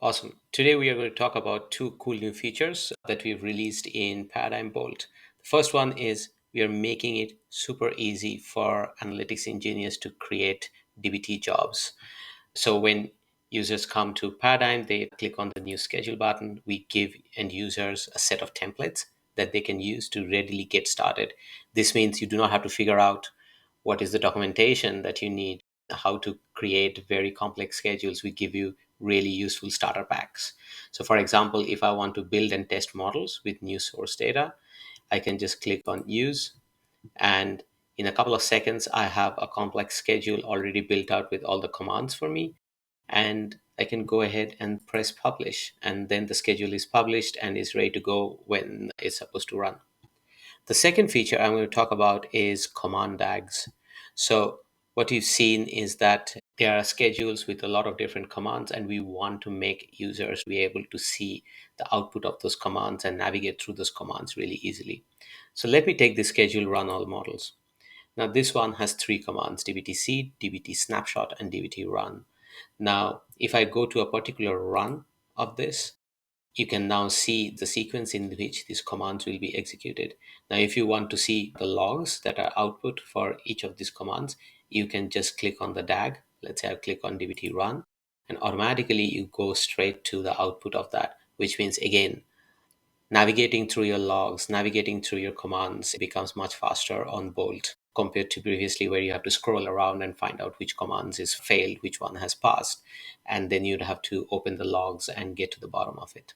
Awesome. Today we are going to talk about two cool new features that we've released in Paradime Bolt. The first one is we are making it super easy for analytics engineers to create DBT jobs. So when users come to Paradigm, they click on the new schedule button. We give end users a set of templates that they can use to readily get started. This means you do not have to figure out what is the documentation that you need, how to create very complex schedules. We give you really useful starter packs. So for example, if I want to build and test models with new source data, I can just click on use, and in a couple of seconds, I have a complex schedule already built out with all the commands for me. And I can go ahead and press publish. And then the schedule is published and is ready to go when it's supposed to run. The second feature I'm going to talk about is command DAGs. So what you've seen is that there are schedules with a lot of different commands, and we want to make users be able to see the output of those commands and navigate through those commands really easily. So let me take the schedule run all models. Now this one has three commands: dbt seed, dbt snapshot, and dbt run. Now, if I go to a particular run of this, you can now see the sequence in which these commands will be executed. Now, if you want to see the logs that are output for each of these commands, you can just click on the DAG. Let's say I click on dbt run, and automatically you go straight to the output of that, which means again, navigating through your logs, navigating through your commands becomes much faster on Bolt compared to previously where you have to scroll around and find out which commands is failed, which one has passed, and then you'd have to open the logs and get to the bottom of it.